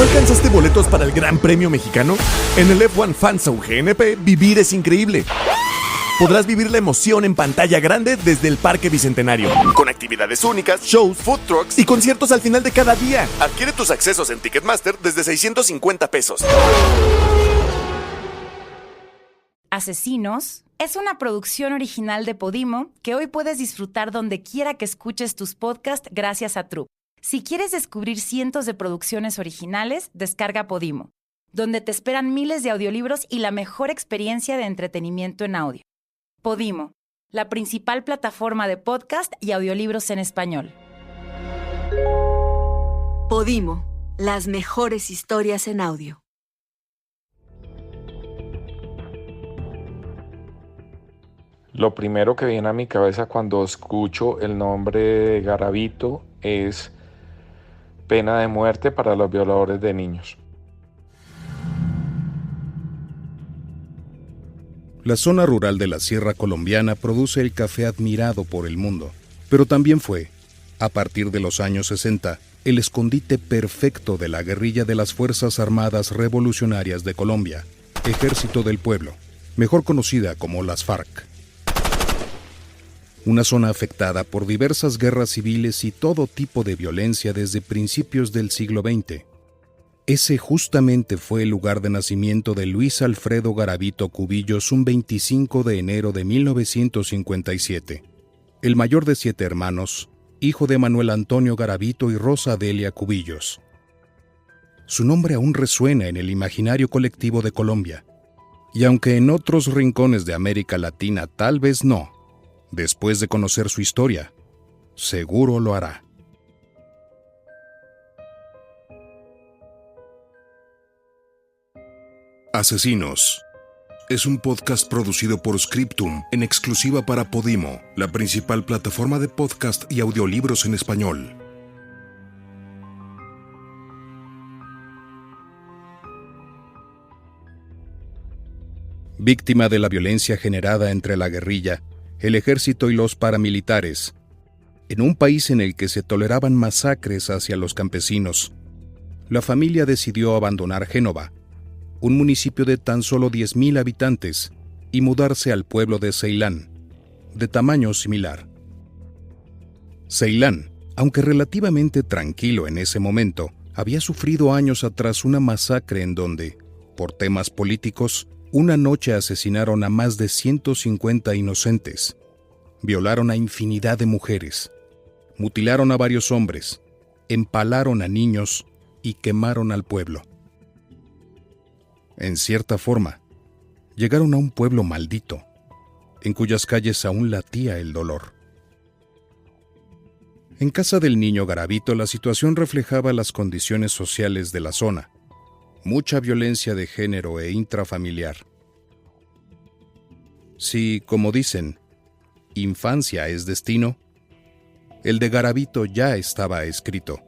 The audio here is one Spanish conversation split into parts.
alcanzaste boletos para el Gran Premio Mexicano? En el F1 Fanzone GNP, vivir es increíble. Podrás vivir la emoción en pantalla grande desde el Parque Bicentenario, con actividades únicas, shows, food trucks y conciertos al final de cada día. Adquiere tus accesos en Ticketmaster desde 650 pesos. Asesinos es una producción original de Podimo que hoy puedes disfrutar donde quiera que escuches tus podcasts gracias a Troop. Si quieres descubrir cientos de producciones originales, descarga Podimo, donde te esperan miles de audiolibros y la mejor experiencia de entretenimiento en audio. Podimo, la principal plataforma de podcast y audiolibros en español. Podimo, las mejores historias en audio. Lo primero que viene a mi cabeza cuando escucho el nombre de Garavito es pena de muerte para los violadores de niños. La zona rural de la Sierra Colombiana produce el café admirado por el mundo, pero también fue, a partir de los años 60, el escondite perfecto de la guerrilla de las Fuerzas Armadas Revolucionarias de Colombia, Ejército del Pueblo, mejor conocida como las FARC. Una zona afectada por diversas guerras civiles y todo tipo de violencia desde principios del siglo XX. Ese justamente fue el lugar de nacimiento de Luis Alfredo Garavito Cubillos un 25 de enero de 1957. El mayor de 7 hermanos, hijo de Manuel Antonio Garavito y Rosa Delia Cubillos. Su nombre aún resuena en el imaginario colectivo de Colombia. Y aunque en otros rincones de América Latina tal vez no, después de conocer su historia, seguro lo hará. Asesinos es un podcast producido por Scriptum en exclusiva para Podimo, la principal plataforma de podcast y audiolibros en español. Víctima de la violencia generada entre la guerrilla, el ejército y los paramilitares, en un país en el que se toleraban masacres hacia los campesinos, la familia decidió abandonar Génova, un municipio de tan solo 10,000 habitantes, y mudarse al pueblo de Ceilán, de tamaño similar. Ceilán, aunque relativamente tranquilo en ese momento, había sufrido años atrás una masacre en donde, por temas políticos, una noche asesinaron a más de 150 inocentes, violaron a infinidad de mujeres, mutilaron a varios hombres, empalaron a niños y quemaron al pueblo. En cierta forma, llegaron a un pueblo maldito, en cuyas calles aún latía el dolor. En casa del niño Garavito la situación reflejaba las condiciones sociales de la zona, mucha violencia de género e intrafamiliar. Si, como dicen, infancia es destino, el de Garavito ya estaba escrito.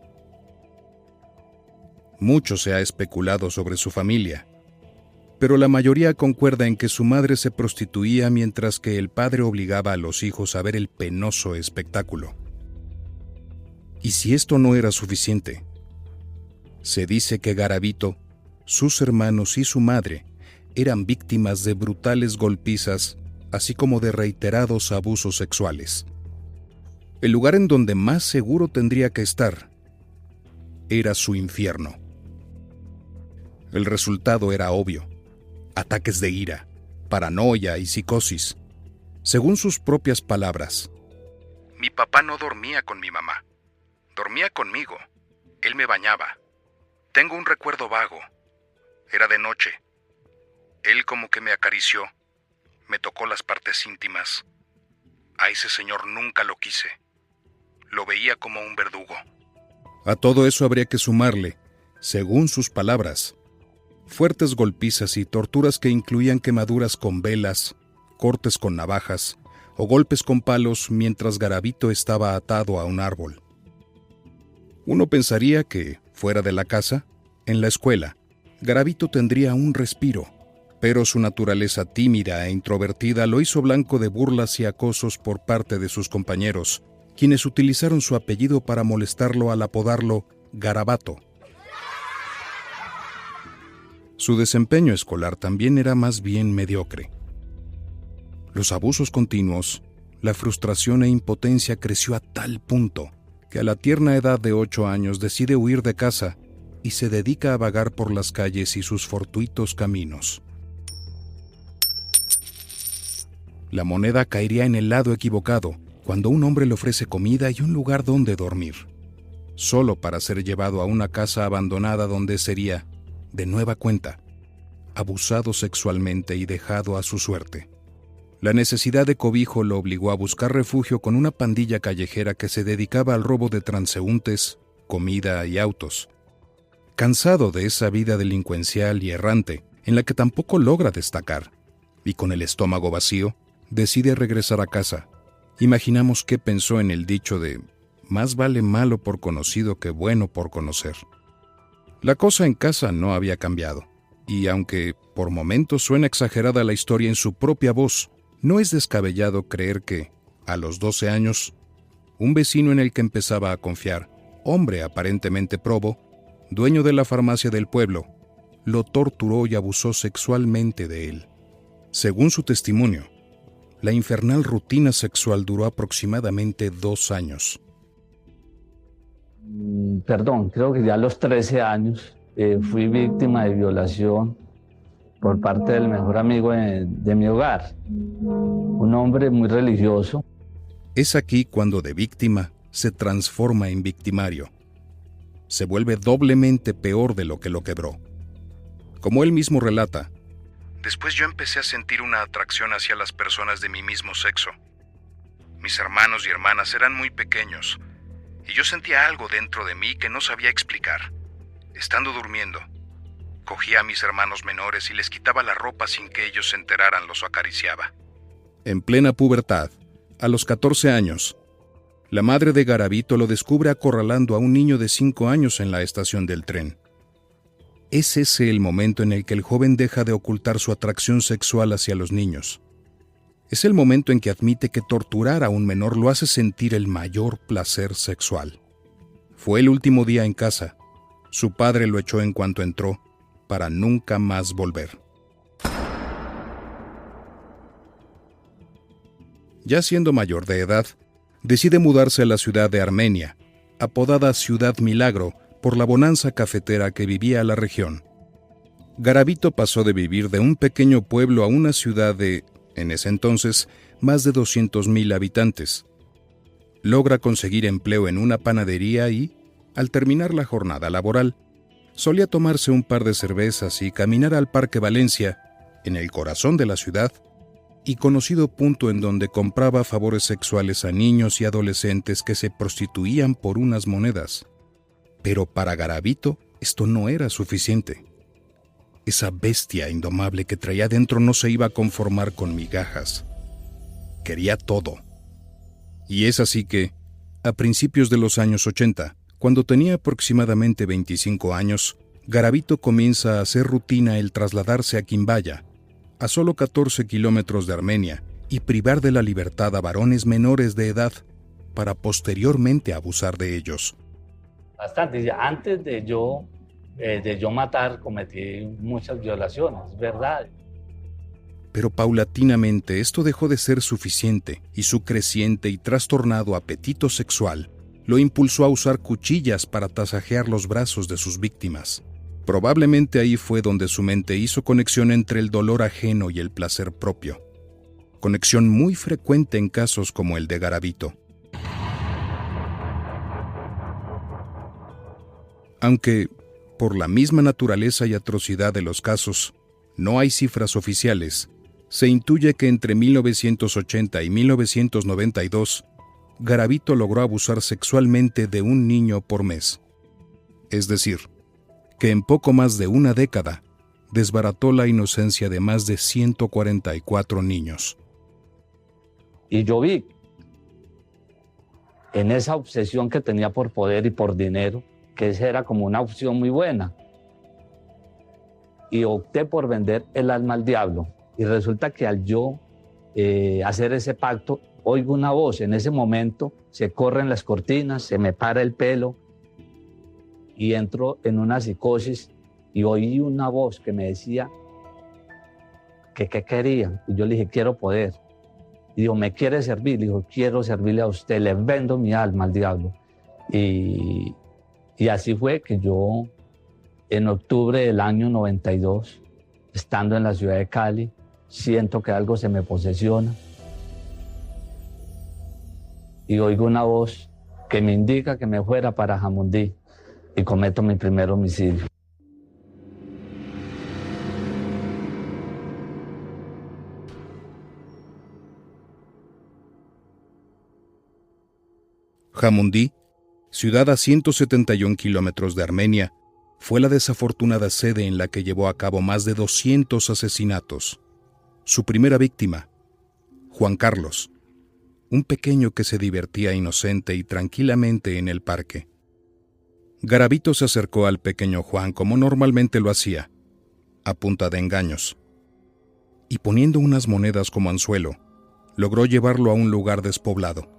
Mucho se ha especulado sobre su familia, pero la mayoría concuerda en que su madre se prostituía mientras que el padre obligaba a los hijos a ver el penoso espectáculo. Y si esto no era suficiente, se dice que Garavito, sus hermanos y su madre eran víctimas de brutales golpizas, así como de reiterados abusos sexuales. El lugar en donde más seguro tendría que estar era su infierno. El resultado era obvio: ataques de ira, paranoia y psicosis. Según sus propias palabras, mi papá no dormía con mi mamá, dormía conmigo. Él me bañaba. Tengo un recuerdo vago. Era de noche. Él como que me acarició, me tocó las partes íntimas. A ese señor nunca lo quise. Lo veía como un verdugo. A todo eso habría que sumarle, según sus palabras, fuertes golpizas y torturas que incluían quemaduras con velas, cortes con navajas o golpes con palos mientras Garavito estaba atado a un árbol. Uno pensaría que, fuera de la casa, en la escuela, Garavito tendría un respiro, pero su naturaleza tímida e introvertida lo hizo blanco de burlas y acosos por parte de sus compañeros, quienes utilizaron su apellido para molestarlo al apodarlo Garabato. Su desempeño escolar también era más bien mediocre. Los abusos continuos, la frustración e impotencia creció a tal punto que a la tierna edad de 8 años decide huir de casa y se dedica a vagar por las calles y sus fortuitos caminos. La moneda caería en el lado equivocado cuando un hombre le ofrece comida y un lugar donde dormir, solo para ser llevado a una casa abandonada donde sería, de nueva cuenta, abusado sexualmente y dejado a su suerte. La necesidad de cobijo lo obligó a buscar refugio con una pandilla callejera que se dedicaba al robo de transeúntes, comida y autos. Cansado de esa vida delincuencial y errante, en la que tampoco logra destacar, y con el estómago vacío, decide regresar a casa. Imaginamos qué pensó en el dicho de «más vale malo por conocido que bueno por conocer». La cosa en casa no había cambiado, y aunque por momentos suena exagerada la historia en su propia voz, no es descabellado creer que, a los 12 años, un vecino en el que empezaba a confiar, hombre aparentemente probo, dueño de la farmacia del pueblo, lo torturó y abusó sexualmente de él. Según su testimonio, la infernal rutina sexual duró aproximadamente 2 años. Creo que ya a los 13 años fui víctima de violación por parte del mejor amigo de mi hogar, un hombre muy religioso. Es aquí cuando de víctima se transforma en victimario. Se vuelve doblemente peor de lo que lo quebró. Como él mismo relata, después yo empecé a sentir una atracción hacia las personas de mi mismo sexo. Mis hermanos y hermanas eran muy pequeños, y yo sentía algo dentro de mí que no sabía explicar. Estando durmiendo, cogía a mis hermanos menores y les quitaba la ropa sin que ellos se enteraran, los acariciaba. En plena pubertad, a los 14 años, la madre de Garavito lo descubre acorralando a un niño de 5 años en la estación del tren. Es ese el momento en el que el joven deja de ocultar su atracción sexual hacia los niños. Es el momento en que admite que torturar a un menor lo hace sentir el mayor placer sexual. Fue el último día en casa. Su padre lo echó en cuanto entró, para nunca más volver. Ya siendo mayor de edad, decide mudarse a la ciudad de Armenia, apodada Ciudad Milagro, por la bonanza cafetera que vivía la región. Garavito pasó de vivir de un pequeño pueblo a una ciudad de, en ese entonces, más de 200,000 habitantes. Logra conseguir empleo en una panadería y, al terminar la jornada laboral, solía tomarse un par de cervezas y caminar al Parque Valencia, en el corazón de la ciudad, y conocido punto en donde compraba favores sexuales a niños y adolescentes que se prostituían por unas monedas. Pero para Garavito esto no era suficiente. Esa bestia indomable que traía dentro no se iba a conformar con migajas. Quería todo. Y es así que, a principios de los años 80, cuando tenía aproximadamente 25 años, Garavito comienza a hacer rutina el trasladarse a Quimbaya, a solo 14 kilómetros de Armenia, y privar de la libertad a varones menores de edad, para posteriormente abusar de ellos. Bastante. Antes de yo matar, cometí muchas violaciones, ¿verdad? Pero paulatinamente esto dejó de ser suficiente y su creciente y trastornado apetito sexual lo impulsó a usar cuchillas para tasajear los brazos de sus víctimas. Probablemente ahí fue donde su mente hizo conexión entre el dolor ajeno y el placer propio. Conexión muy frecuente en casos como el de Garavito. Aunque, por la misma naturaleza y atrocidad de los casos, no hay cifras oficiales, se intuye que entre 1980 y 1992, Garavito logró abusar sexualmente de un niño por mes. Es decir, que en poco más de una década, desbarató la inocencia de más de 144 niños. Y yo vi, en esa obsesión que tenía por poder y por dinero, que esa era como una opción muy buena. Y opté por vender el alma al diablo. Y resulta que al yo hacer ese pacto, oigo una voz. En ese momento se corren las cortinas, se me para el pelo y entro en una psicosis y oí una voz que me decía que qué quería. Y yo le dije, quiero poder. Y dijo, ¿me quiere servir? Le dijo, quiero servirle a usted, le vendo mi alma al diablo. Y así fue que yo, en octubre del año 92, estando en la ciudad de Cali, siento que algo se me posesiona. Y oigo una voz que me indica que me fuera para Jamundí y cometo mi primer homicidio. Jamundí, ciudad a 171 kilómetros de Armenia, fue la desafortunada sede en la que llevó a cabo más de 200 asesinatos. Su primera víctima, Juan Carlos, un pequeño que se divertía inocente y tranquilamente en el parque. Garavito se acercó al pequeño Juan como normalmente lo hacía, a punta de engaños, y poniendo unas monedas como anzuelo, logró llevarlo a un lugar despoblado.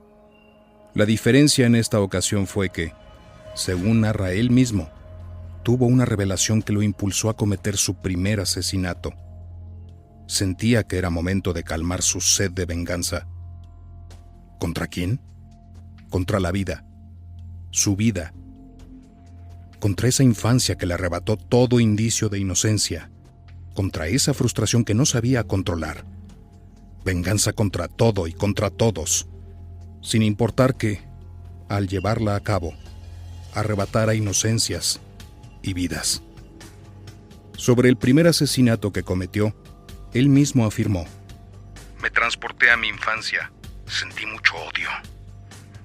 La diferencia en esta ocasión fue que, según narra él mismo, tuvo una revelación que lo impulsó a cometer su primer asesinato. Sentía que era momento de calmar su sed de venganza. ¿Contra quién? Contra la vida, su vida. Contra esa infancia que le arrebató todo indicio de inocencia. Contra esa frustración que no sabía controlar. Venganza contra todo y contra todos, sin importar que, al llevarla a cabo, arrebatara inocencias y vidas. Sobre el primer asesinato que cometió, él mismo afirmó: me transporté a mi infancia, sentí mucho odio.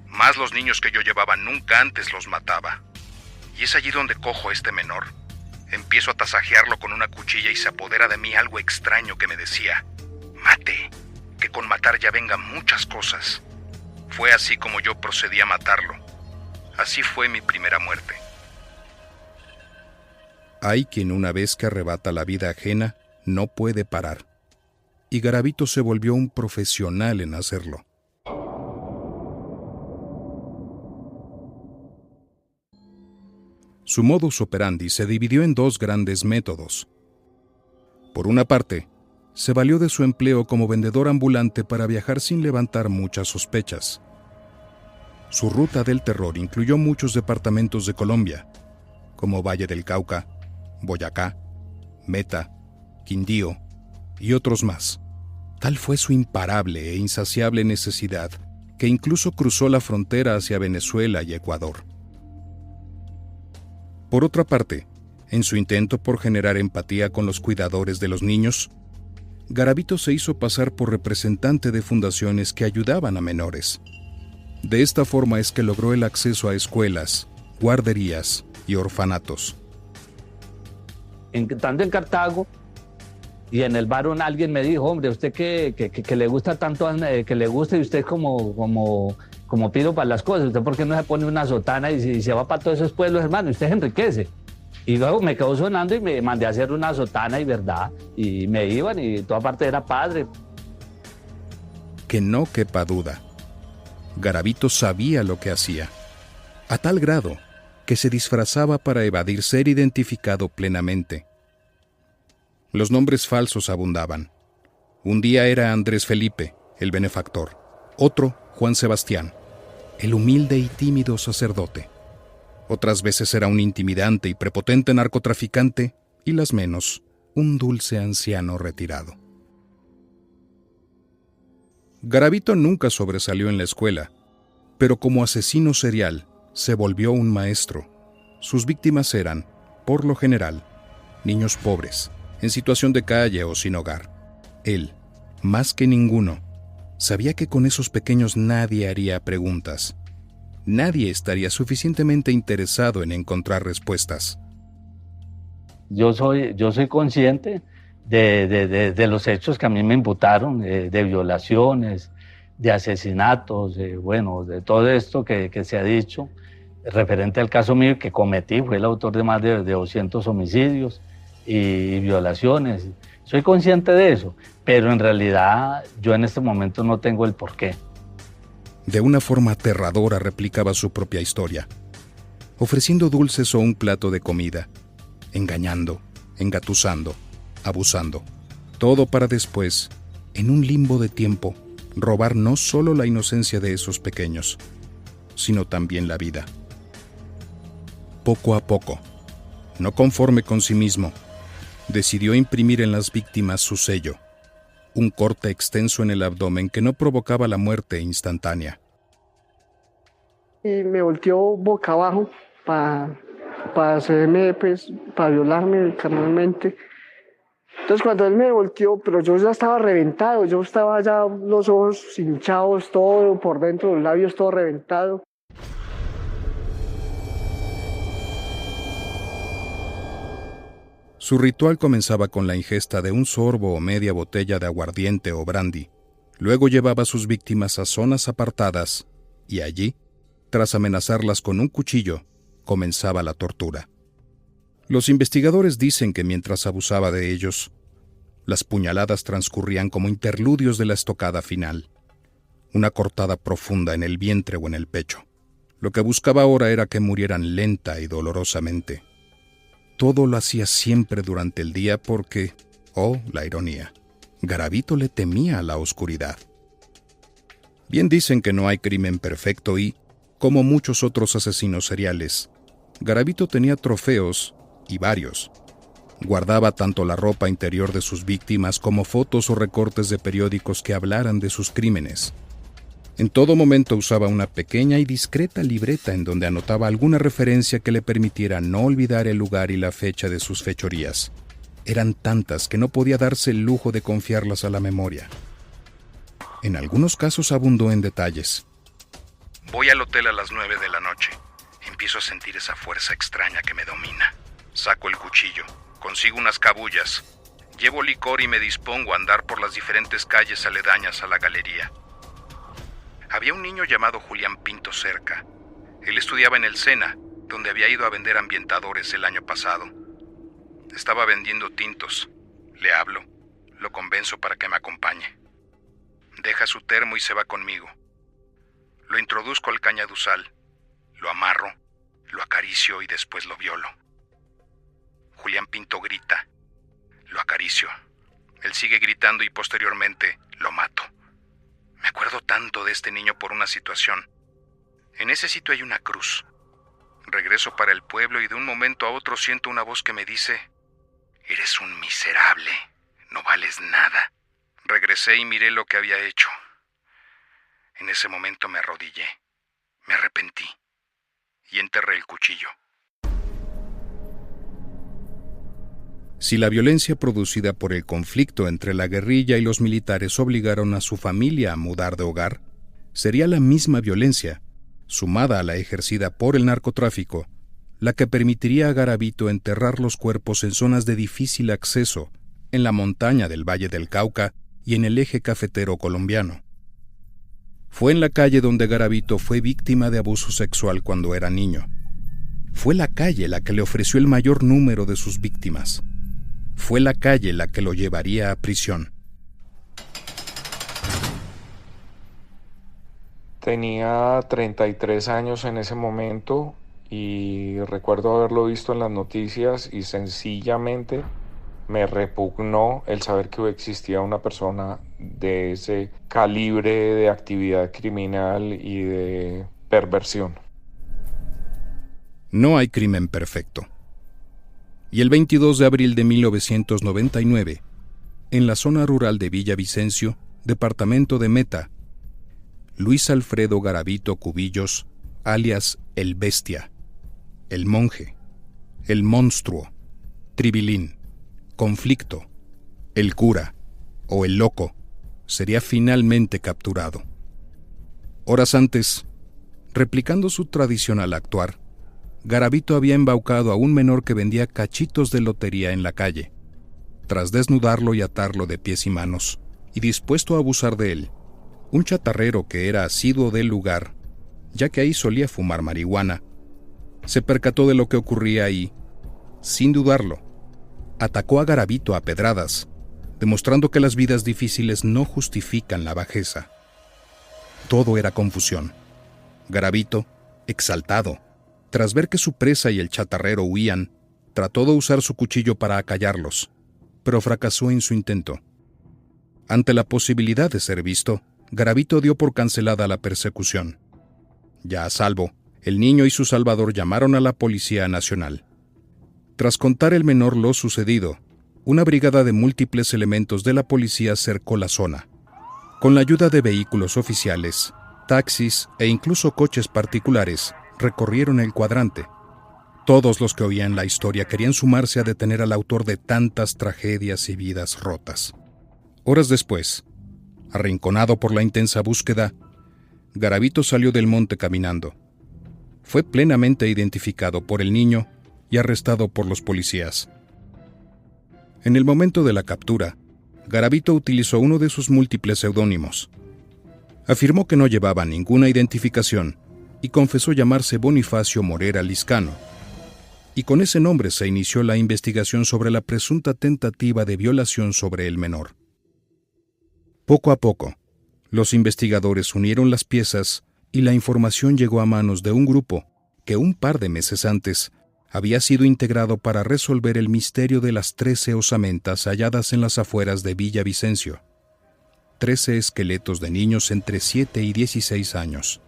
Más los niños que yo llevaba nunca antes los mataba. Y es allí donde cojo a este menor. Empiezo a tasajearlo con una cuchilla y se apodera de mí algo extraño que me decía: mate, que con matar ya vengan muchas cosas. Fue así como yo procedí a matarlo. Así fue mi primera muerte. Hay quien una vez que arrebata la vida ajena, no puede parar. Y Garavito se volvió un profesional en hacerlo. Su modus operandi se dividió en dos grandes métodos. Por una parte, se valió de su empleo como vendedor ambulante para viajar sin levantar muchas sospechas. Su ruta del terror incluyó muchos departamentos de Colombia, como Valle del Cauca, Boyacá, Meta, Quindío y otros más. Tal fue su imparable e insaciable necesidad que incluso cruzó la frontera hacia Venezuela y Ecuador. Por otra parte, en su intento por generar empatía con los cuidadores de los niños, Garavito se hizo pasar por representante de fundaciones que ayudaban a menores. De esta forma es que logró el acceso a escuelas, guarderías y orfanatos. Estando en Cartago y en el bar alguien me dijo: hombre, usted que le gusta tanto, que le gusta, y usted como piro para las cosas, ¿usted por qué no se pone una sotana y se va para todos esos pueblos, hermano? Usted se enriquece. Y luego me quedó sonando y me mandé a hacer una sotana y verdad, y me iban y toda parte era padre. Que no quepa duda, Garavito sabía lo que hacía, a tal grado que se disfrazaba para evadir ser identificado plenamente. Los nombres falsos abundaban. Un día era Andrés Felipe, el benefactor; otro, Juan Sebastián, el humilde y tímido sacerdote. Otras veces era un intimidante y prepotente narcotraficante, y las menos, un dulce anciano retirado. Garavito nunca sobresalió en la escuela, pero como asesino serial se volvió un maestro. Sus víctimas eran, por lo general, niños pobres, en situación de calle o sin hogar. Él, más que ninguno, sabía que con esos pequeños nadie haría preguntas. Nadie estaría suficientemente interesado en encontrar respuestas. Yo soy consciente de los hechos que a mí me imputaron, de violaciones, de asesinatos, de todo esto que se ha dicho, referente al caso mío que cometí. Fui el autor de más de 200 homicidios y violaciones. Soy consciente de eso, pero en realidad yo en este momento no tengo el porqué. De una forma aterradora replicaba su propia historia, ofreciendo dulces o un plato de comida, engañando, engatusando, abusando. Todo para después, en un limbo de tiempo, robar no solo la inocencia de esos pequeños, sino también la vida. Poco a poco, no conforme con sí mismo, decidió imprimir en las víctimas su sello, un corte extenso en el abdomen que no provocaba la muerte instantánea. Me volteó boca abajo para hacerme, para violarme carnalmente. Entonces cuando él me volteó, pero yo ya estaba reventado, yo estaba ya los ojos hinchados, todo por dentro, los labios todo reventado. Su ritual comenzaba con la ingesta de un sorbo o media botella de aguardiente o brandy. Luego llevaba a sus víctimas a zonas apartadas y allí, tras amenazarlas con un cuchillo, comenzaba la tortura. Los investigadores dicen que mientras abusaba de ellos, las puñaladas transcurrían como interludios de la estocada final, una cortada profunda en el vientre o en el pecho. Lo que buscaba ahora era que murieran lenta y dolorosamente. Todo lo hacía siempre durante el día porque, oh, la ironía, Garavito le temía a la oscuridad. Bien dicen que no hay crimen perfecto y, como muchos otros asesinos seriales, Garavito tenía trofeos, y varios. Guardaba tanto la ropa interior de sus víctimas como fotos o recortes de periódicos que hablaran de sus crímenes. En todo momento usaba una pequeña y discreta libreta en donde anotaba alguna referencia que le permitiera no olvidar el lugar y la fecha de sus fechorías. Eran tantas que no podía darse el lujo de confiarlas a la memoria. En algunos casos abundó en detalles. Voy al hotel a las 9 de la noche. Empiezo a sentir esa fuerza extraña que me domina. Saco el cuchillo, consigo unas cabullas, llevo licor y me dispongo a andar por las diferentes calles aledañas a la galería. Había un niño llamado Julián Pinto cerca. Él estudiaba en el SENA, donde había ido a vender ambientadores el año pasado. Estaba vendiendo tintos. Le hablo, lo convenzo para que me acompañe. Deja su termo y se va conmigo. Lo introduzco al cañaduzal, lo amarro, lo acaricio y después lo violo. Julián Pinto grita. Lo acaricio. Él sigue gritando y posteriormente lo mato. Me acuerdo tanto de este niño por una situación. En ese sitio hay una cruz. Regreso para el pueblo y de un momento a otro siento una voz que me dice: «Eres un miserable, no vales nada». Regresé y miré lo que había hecho. En ese momento me arrodillé, me arrepentí y enterré el cuchillo. Si la violencia producida por el conflicto entre la guerrilla y los militares obligaron a su familia a mudar de hogar, sería la misma violencia, sumada a la ejercida por el narcotráfico, la que permitiría a Garavito enterrar los cuerpos en zonas de difícil acceso, en la montaña del Valle del Cauca y en el eje cafetero colombiano. Fue en la calle donde Garavito fue víctima de abuso sexual cuando era niño. Fue la calle la que le ofreció el mayor número de sus víctimas. Fue la calle la que lo llevaría a prisión. Tenía 33 años en ese momento y recuerdo haberlo visto en las noticias y sencillamente me repugnó el saber que existía una persona de ese calibre de actividad criminal y de perversión. No hay crimen perfecto. Y el 22 de abril de 1999, en la zona rural de Villavicencio, departamento de Meta, Luis Alfredo Garavito Cubillos, alias El Bestia, El Monje, El Monstruo, Tribilín, Conflicto, El Cura o El Loco, sería finalmente capturado. Horas antes, replicando su tradicional actuar, Garavito había embaucado a un menor que vendía cachitos de lotería en la calle. Tras desnudarlo y atarlo de pies y manos, y dispuesto a abusar de él, un chatarrero que era asiduo del lugar, ya que ahí solía fumar marihuana, se percató de lo que ocurría y, sin dudarlo, atacó a Garavito a pedradas, demostrando que las vidas difíciles no justifican la bajeza. Todo era confusión. Garavito, exaltado, tras ver que su presa y el chatarrero huían, Trató de usar su cuchillo para acallarlos, pero fracasó en su intento. Ante la posibilidad de ser visto, Garavito dio por cancelada la persecución. Ya a salvo, el niño y su salvador llamaron a la Policía Nacional. Tras contar el menor lo sucedido, una brigada de múltiples elementos de la policía cercó la zona. Con la ayuda de vehículos oficiales, taxis e incluso coches particulares, recorrieron el cuadrante. Todos los que oían la historia querían sumarse a detener al autor de tantas tragedias y vidas rotas. Horas después, arrinconado por la intensa búsqueda, Garavito salió del monte caminando. Fue plenamente identificado por el niño y arrestado por los policías. En el momento de la captura, Garavito utilizó uno de sus múltiples seudónimos. Afirmó que no llevaba ninguna identificación y confesó llamarse Bonifacio Morera Liscano. Y con ese nombre se inició la investigación sobre la presunta tentativa de violación sobre el menor. Poco a poco, los investigadores unieron las piezas y la información llegó a manos de un grupo que un par de meses antes había sido integrado para resolver el misterio de las 13 osamentas halladas en las afueras de Villavicencio. 13 esqueletos de niños entre 7 y 16 años.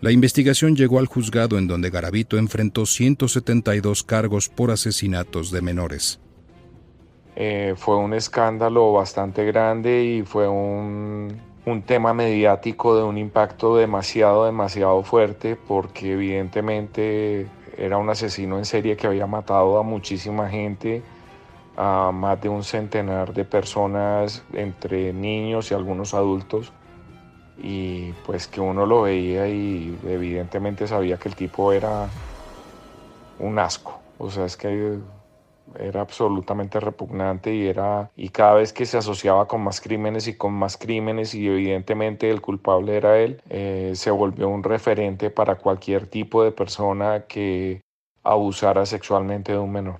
La investigación llegó al juzgado en donde Garavito enfrentó 172 cargos por asesinatos de menores. Fue un escándalo bastante grande y fue un tema mediático de un impacto demasiado fuerte, porque evidentemente era un asesino en serie que había matado a muchísima gente, a más de un centenar de personas, entre niños y algunos adultos, y pues que uno lo veía y evidentemente sabía que el tipo era un asco. O sea, es que era absolutamente repugnante y cada vez que se asociaba con más crímenes y evidentemente el culpable era él, se volvió un referente para cualquier tipo de persona que abusara sexualmente de un menor.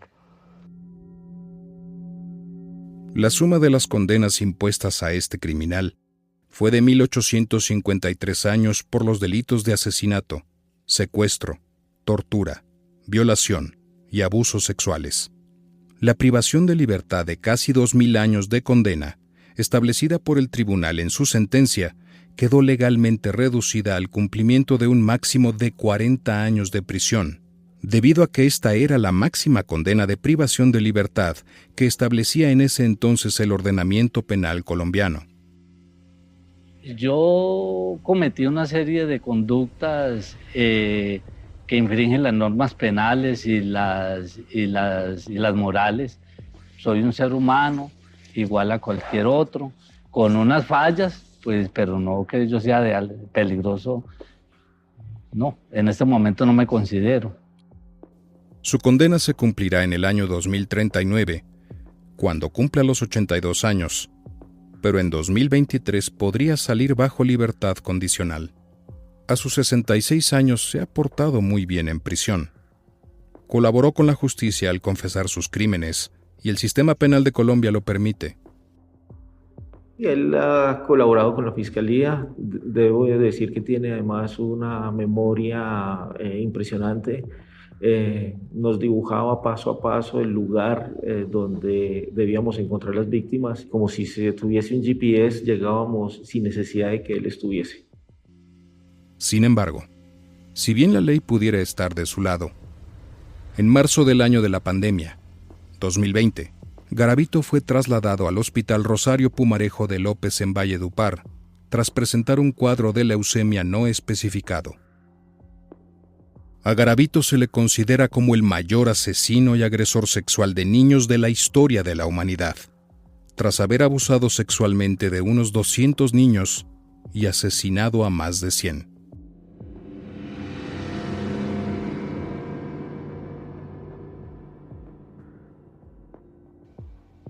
La suma de las condenas impuestas a este criminal fue de 1.853 años por los delitos de asesinato, secuestro, tortura, violación y abusos sexuales. La privación de libertad de casi 2.000 años de condena, establecida por el tribunal en su sentencia, quedó legalmente reducida al cumplimiento de un máximo de 40 años de prisión, debido a que esta era la máxima condena de privación de libertad que establecía en ese entonces el ordenamiento penal colombiano. Yo cometí una serie de conductas que infringen las normas penales y las morales. Soy un ser humano, igual a cualquier otro, con unas fallas, pues, pero no que yo sea peligroso. No, en este momento no me considero. Su condena se cumplirá en el año 2039, cuando cumpla los 82 años, pero en 2023 podría salir bajo libertad condicional. A sus 66 años se ha portado muy bien en prisión. Colaboró con la justicia al confesar sus crímenes y el sistema penal de Colombia lo permite. Él ha colaborado con la Fiscalía. Debo decir que tiene además una memoria impresionante. Nos dibujaba paso a paso el lugar donde debíamos encontrar las víctimas. Como si se tuviese un GPS, llegábamos sin necesidad de que él estuviese. Sin embargo, si bien la ley pudiera estar de su lado, en marzo del año de la pandemia, 2020, Garavito fue trasladado al Hospital Rosario Pumarejo de López en Valledupar, tras presentar un cuadro de leucemia no especificado. A Garavito se le considera como el mayor asesino y agresor sexual de niños de la historia de la humanidad, tras haber abusado sexualmente de unos 200 niños y asesinado a más de 100.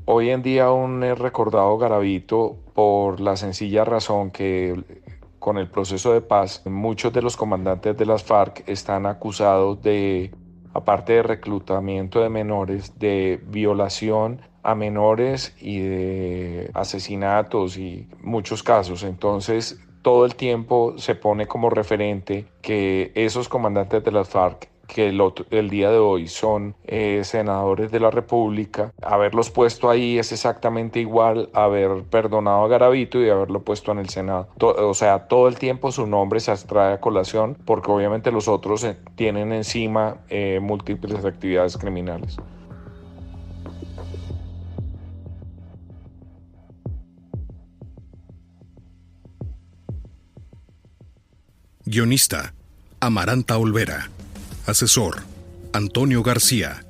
Hoy en día aún es recordado Garavito por la sencilla razón que con el proceso de paz muchos de los comandantes de las FARC están acusados de, aparte de reclutamiento de menores, de violación a menores y de asesinatos y muchos casos. Entonces todo el tiempo se pone como referente que esos comandantes de las FARC que el día de hoy son senadores de la República, haberlos puesto ahí es exactamente igual a haber perdonado a Garavito y haberlo puesto en el Senado. O sea, todo el tiempo su nombre se trae a colación porque obviamente los otros tienen encima múltiples actividades criminales. Guionista, Amaranta Olvera. Asesor, Antonio García.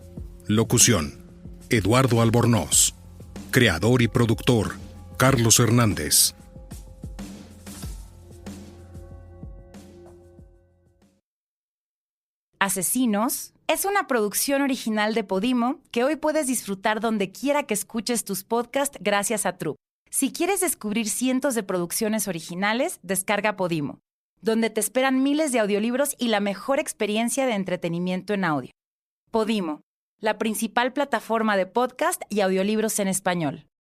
Locución, Eduardo Albornoz. Creador y productor, Carlos Hernández. Asesinos es una producción original de Podimo que hoy puedes disfrutar donde quiera que escuches tus podcasts gracias a Troop. Si quieres descubrir cientos de producciones originales, descarga Podimo, donde te esperan miles de audiolibros y la mejor experiencia de entretenimiento en audio. Podimo, la principal plataforma de podcast y audiolibros en español.